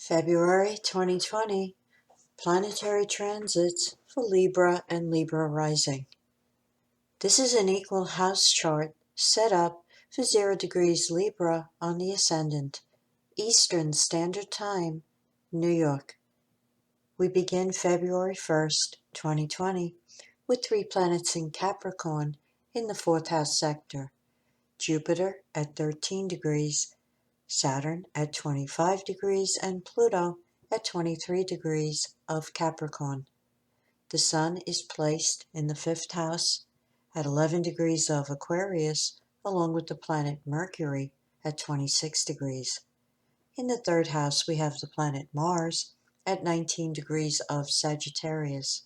February 2020, planetary transits for Libra and Libra rising. This is an equal house chart set up for 0 degrees Libra on the ascendant, Eastern Standard Time, New York. We begin February 1st, 2020, with 3 planets in Capricorn in the 4th house sector, Jupiter at 13 degrees, Saturn at 25 degrees, and Pluto at 23 degrees of Capricorn. The Sun is placed in the 5th house at 11 degrees of Aquarius, along with the planet Mercury at 26 degrees. In the 3rd house, we have the planet Mars at 19 degrees of Sagittarius.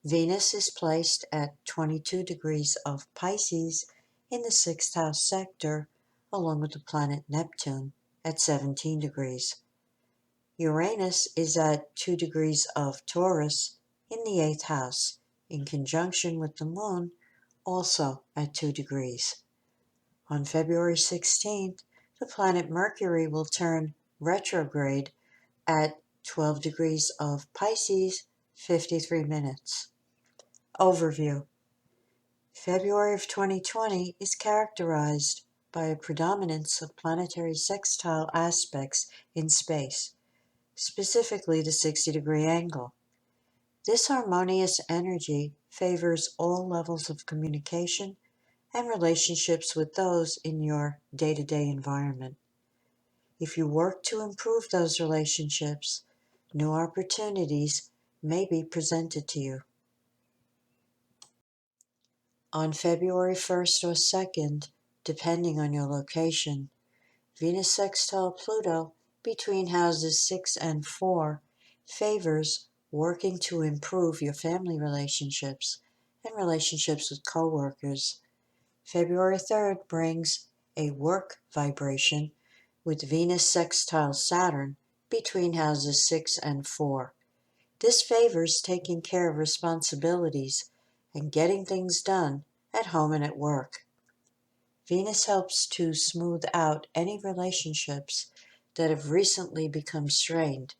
Venus is placed at 22 degrees of Pisces in the 6th house sector, along with the planet Neptune at 17 degrees. Uranus is at 2 degrees of Taurus in the 8th house, in conjunction with the Moon, also at 2 degrees. On February 16th, the planet Mercury will turn retrograde at 12 degrees of Pisces, 53 minutes. Overview. February of 2020 is characterized by a predominance of planetary sextile aspects in space, specifically the 60-degree angle. This harmonious energy favors all levels of communication and relationships with those in your day-to-day environment. If you work to improve those relationships, new opportunities may be presented to you. On February 1st or 2nd, depending on your location, Venus sextile Pluto between houses 6 and 4 favors working to improve your family relationships and relationships with coworkers. February 3rd brings a work vibration with Venus sextile Saturn between houses 6 and 4. This favors taking care of responsibilities and getting things done at home and at work. Venus helps to smooth out any relationships that have recently become strained,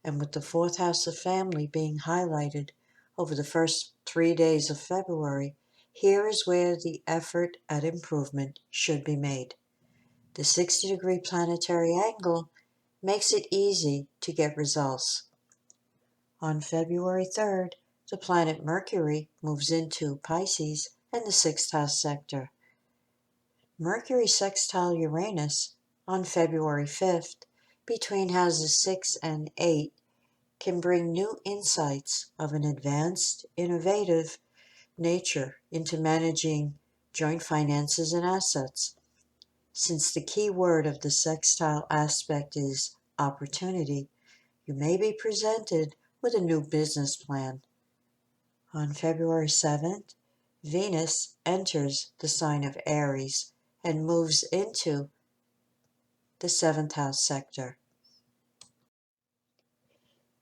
and with the 4th house of family being highlighted over the first 3 days of February, here is where the effort at improvement should be made. The 60-degree planetary angle makes it easy to get results. On February 3rd, the planet Mercury moves into Pisces and the 6th house sector. Mercury sextile Uranus on February 5th between houses 6 and 8 can bring new insights of an advanced, innovative nature into managing joint finances and assets. Since the key word of the sextile aspect is opportunity, you may be presented with a new business plan. On February 7th, Venus enters the sign of Aries and moves into the 7th house sector.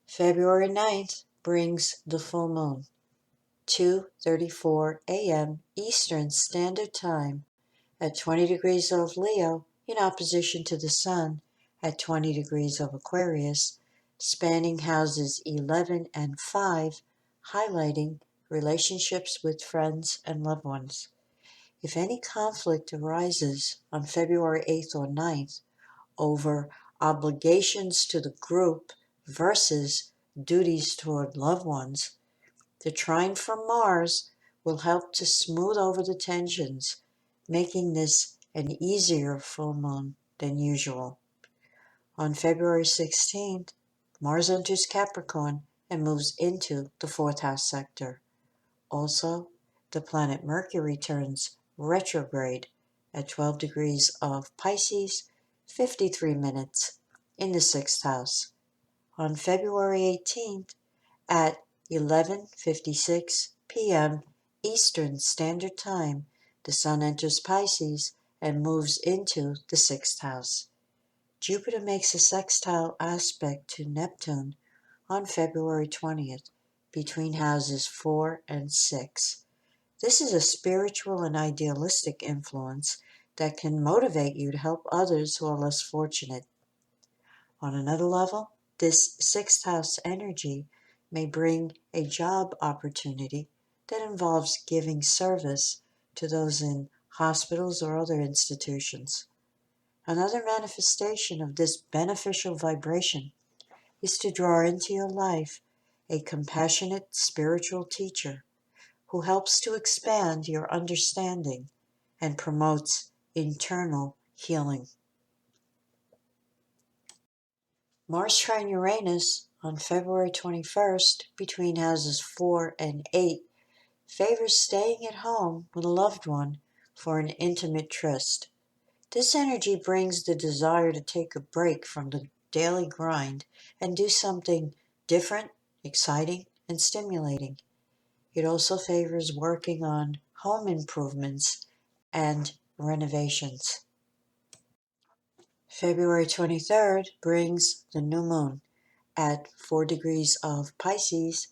February 9th brings the full moon, 2:34 a.m. Eastern Standard Time at 20 degrees of Leo in opposition to the Sun at 20 degrees of Aquarius, spanning houses 11 and 5, highlighting relationships with friends and loved ones. If any conflict arises on February 8th or 9th over obligations to the group versus duties toward loved ones, the trine from Mars will help to smooth over the tensions, making this an easier full moon than usual. On February 16th, Mars enters Capricorn and moves into the 4th house sector. Also, the planet Mercury turns retrograde at 12 degrees of Pisces, 53 minutes in the 6th house. On February 18th at 11:56 p.m. Eastern Standard Time, the Sun enters Pisces and moves into the 6th house. Jupiter makes a sextile aspect to Neptune on February 20th between houses 4 and 6. This is a spiritual and idealistic influence that can motivate you to help others who are less fortunate. On another level, This sixth house energy may bring a job opportunity that involves giving service to those in hospitals or other institutions. Another manifestation of this beneficial vibration is to draw into your life a compassionate spiritual teacher who helps to expand your understanding and promotes internal healing. Mars trine Uranus on February 21st between houses 4 and 8 favors staying at home with a loved one for an intimate tryst. This energy brings the desire to take a break from the daily grind and do something different, exciting, and stimulating. It also favors working on home improvements and renovations. February 23rd brings the new moon at 4 degrees of Pisces,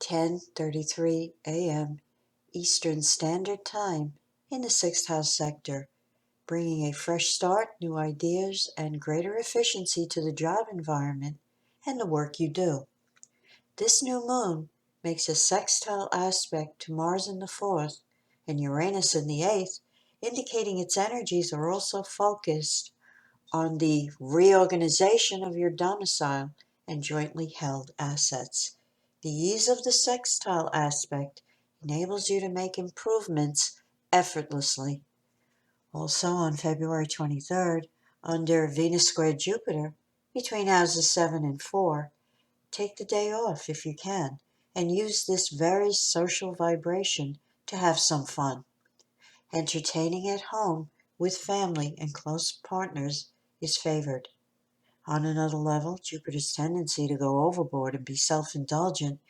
10:33 a.m. Eastern Standard Time in the 6th house sector, bringing a fresh start, new ideas, and greater efficiency to the job environment and the work you do. This new moon makes a sextile aspect to Mars in the 4th and Uranus in the 8th, indicating its energies are also focused on the reorganization of your domicile and jointly held assets. The ease of the sextile aspect enables you to make improvements effortlessly. Also on February 23rd, under Venus squared Jupiter, between houses 7 and 4, take the day off if you can, and use this very social vibration to have some fun. Entertaining at home with family and close partners is favored. On another level, Jupiter's tendency to go overboard and be self-indulgent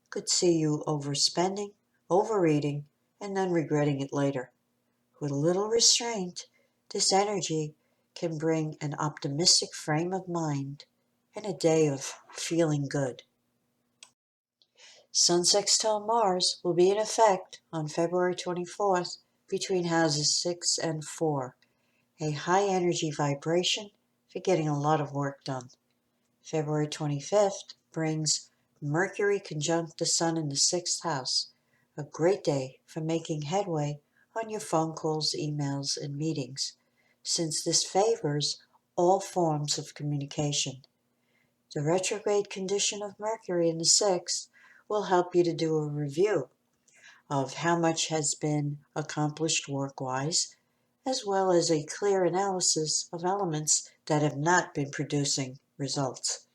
could see you overspending, overeating, and then regretting it later. With a little restraint, this energy can bring an optimistic frame of mind and a day of feeling good. Sun sextile Mars will be in effect on February 24th between houses 6 and 4, a high energy vibration for getting a lot of work done. February 25th brings Mercury conjunct the Sun in the 6th house, a great day for making headway on your phone calls, emails, and meetings, since this favors all forms of communication. The retrograde condition of Mercury in the 6th will help you to do a review of how much has been accomplished work-wise, as well as a clear analysis of elements that have not been producing results.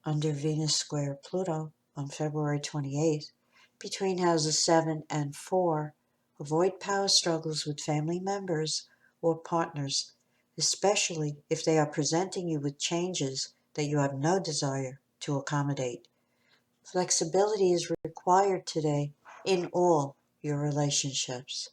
Under Venus square Pluto on February 28th, between houses 7 and 4, avoid power struggles with family members or partners, especially if they are presenting you with changes that you have no desire to accommodate. Flexibility is required today in all your relationships.